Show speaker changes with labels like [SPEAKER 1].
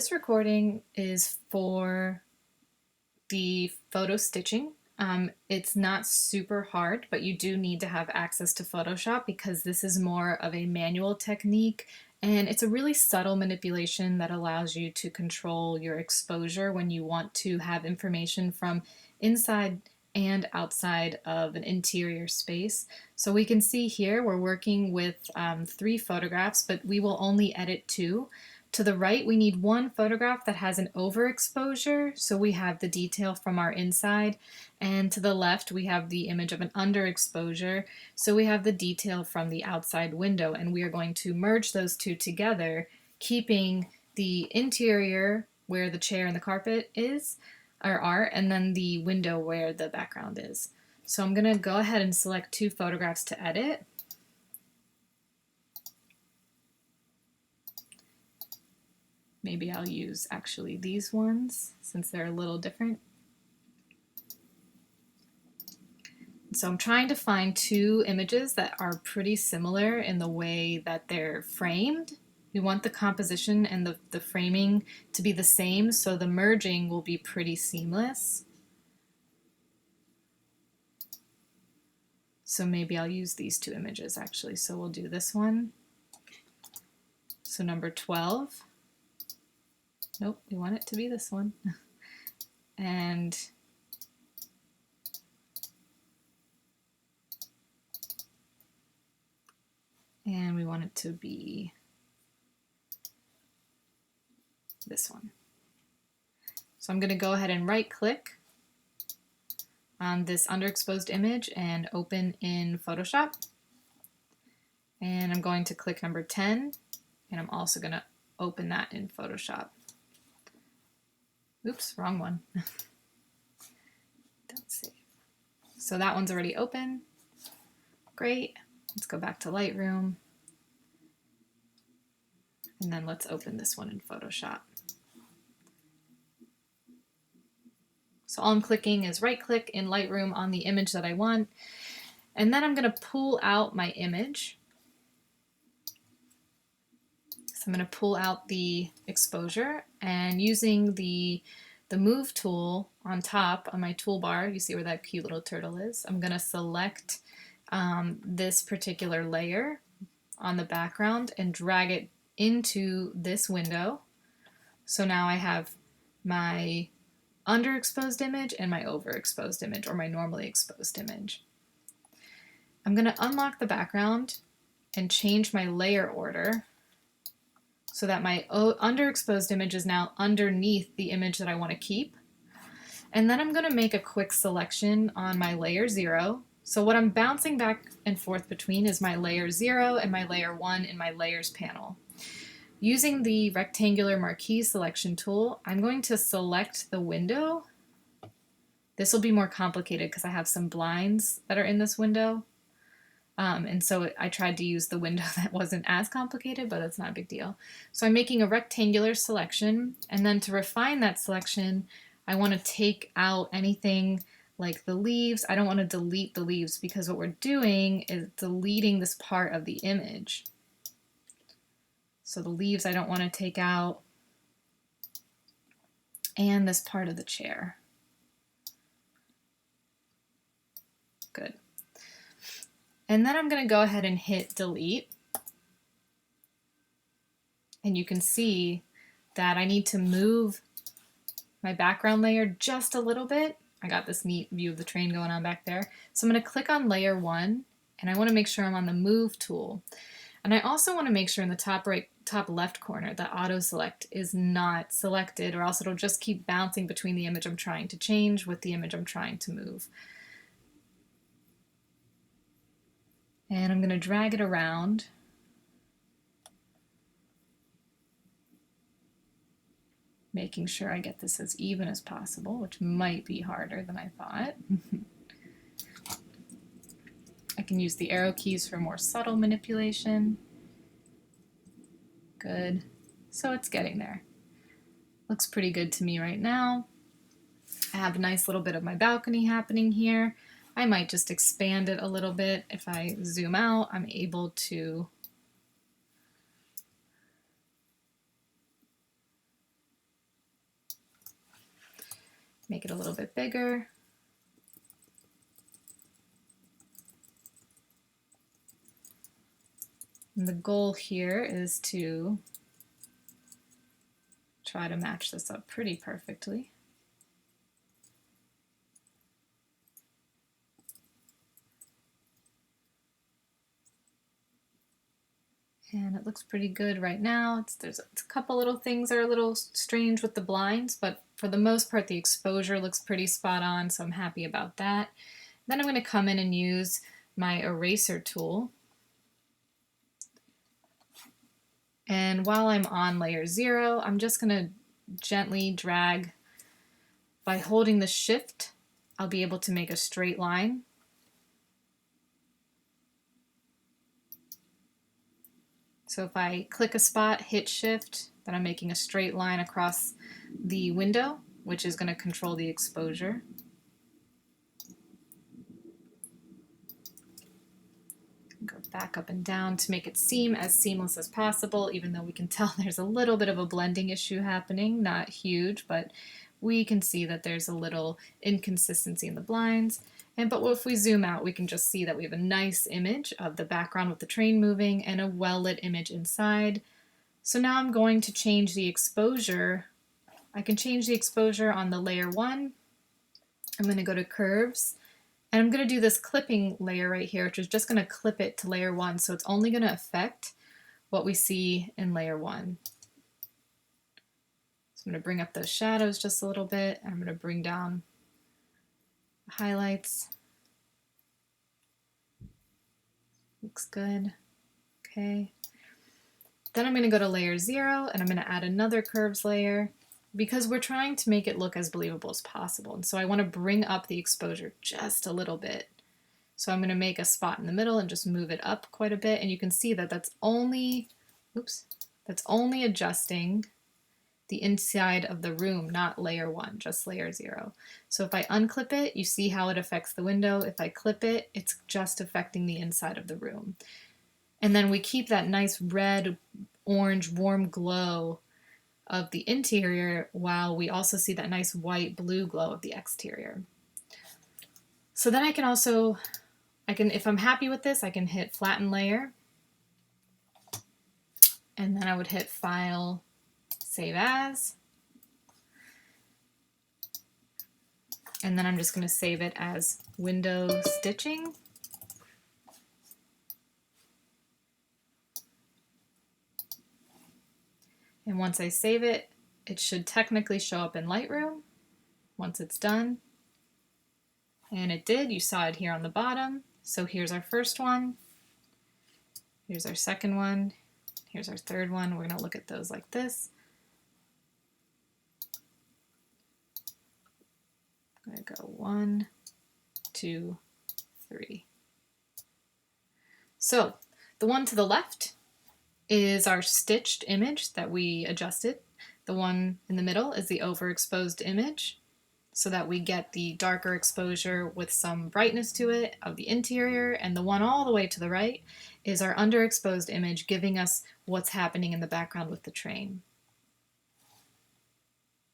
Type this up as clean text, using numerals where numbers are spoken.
[SPEAKER 1] This recording is for the photo stitching. It's not super hard, but you do need to have access to Photoshop because this is more of a manual technique, and it's a really subtle manipulation that allows you to control your exposure when you want to have information from inside and outside of an interior space. So we can see here we're working with 3 photographs, but we will only edit 2. To the right, we need one photograph that has an overexposure, so we have the detail from our inside. And to the left, we have the image of an underexposure, so we have the detail from the outside window. And we are going to merge those two together, keeping the interior where the chair and the carpet is, or are, and then the window where the background is. So I'm going to go ahead and select 2 photographs to edit. Maybe I'll use actually these ones since they're a little different. So I'm trying to find 2 images that are pretty similar in the way that they're framed. We want the composition and the framing to be the same, so the merging will be pretty seamless. So maybe I'll use these 2 images actually. So we'll do this one. So number 12. Nope, we want it to be this one. And we want it to be this one. So I'm going to go ahead and right click on this underexposed image and open in Photoshop. And I'm going to click number 10, and I'm also going to open that in Photoshop. Oops, wrong one. Don't save. So that one's already open. Great. Let's go back to Lightroom. And then let's open this one in Photoshop. So all I'm clicking is right click in Lightroom on the image that I want. And then I'm going to pull out my image. So I'm going to pull out the exposure, and using the move tool on top on my toolbar, you see where that cute little turtle is, I'm going to select this particular layer on the background and drag it into this window. So now I have my underexposed image and my overexposed image, or my normally exposed image. I'm going to unlock the background and change my layer order so that my underexposed image is now underneath the image that I want to keep. And then I'm going to make a quick selection on my layer 0. So what I'm bouncing back and forth between is my layer 0 and my layer 1 in my layers panel. Using the rectangular marquee selection tool, I'm going to select the window. This will be more complicated because I have some blinds that are in this window. And so I tried to use the window that wasn't as complicated, but it's not a big deal. So I'm making a rectangular selection, and then to refine that selection, I want to take out anything like the leaves. I don't want to delete the leaves because what we're doing is deleting this part of the image. So the leaves I don't want to take out, and this part of the chair. Good. And then I'm going to go ahead and hit delete. And you can see that I need to move my background layer just a little bit. I got this neat view of the train going on back there. So I'm going to click on layer 1, and I want to make sure I'm on the move tool. And I also want to make sure in the top left corner that auto select is not selected, or else it'll just keep bouncing between the image I'm trying to change with the image I'm trying to move. And I'm going to drag it around. Making sure I get this as even as possible, which might be harder than I thought. I can use the arrow keys for more subtle manipulation. Good. So it's getting there. Looks pretty good to me right now. I have a nice little bit of my balcony happening here. I might just expand it a little bit. If I zoom out, I'm able to Make it a little bit bigger. And the goal here is to try to match this up pretty perfectly. And it looks pretty good right now. There's a couple little things that are a little strange with the blinds, but for the most part the exposure looks pretty spot on, so I'm happy about that. Then I'm going to come in and use my eraser tool. And while I'm on layer 0, I'm just going to gently drag. By holding the shift, I'll be able to make a straight line. So if I click a spot, hit shift, then I'm making a straight line across the window, which is going to control the exposure. Go back up and down to make it seem as seamless as possible, even though we can tell there's a little bit of a blending issue happening, not huge, but we can see that there's a little inconsistency in the blinds. But if we zoom out, we can just see that we have a nice image of the background with the train moving and a well-lit image inside. So now I'm going to change the exposure. I can change the exposure on the layer 1. I'm going to go to curves, and I'm going to do this clipping layer right here, which is just going to clip it to layer 1, so it's only going to affect what we see in layer 1. So I'm going to bring up those shadows just a little bit, and I'm going to bring down the highlights. Looks good. Okay. Then I'm going to go to layer 0, and I'm going to add another curves layer because we're trying to make it look as believable as possible. And so I want to bring up the exposure just a little bit. So I'm going to make a spot in the middle and just move it up quite a bit. And you can see that that's only adjusting the inside of the room, not layer 1, just layer 0. So if I unclip it, you see how it affects the window. If I clip it, it's just affecting the inside of the room. And then we keep that nice red, orange, warm glow of the interior while we also see that nice white, blue glow of the exterior. So then I can also, if I'm happy with this, I can hit flatten layer. And then I would hit File, Save As. And then I'm just going to save it as window stitching. And once I save it, it should technically show up in Lightroom once it's done. And it did. You saw it here on the bottom. So here's our first one. Here's our second one. Here's our third one. We're going to look at those like this. I'm going to go 1, 2, 3. So the one to the left is our stitched image that we adjusted. The one in the middle is the overexposed image so that we get the darker exposure with some brightness to it of the interior, and the one all the way to the right is our underexposed image giving us what's happening in the background with the train.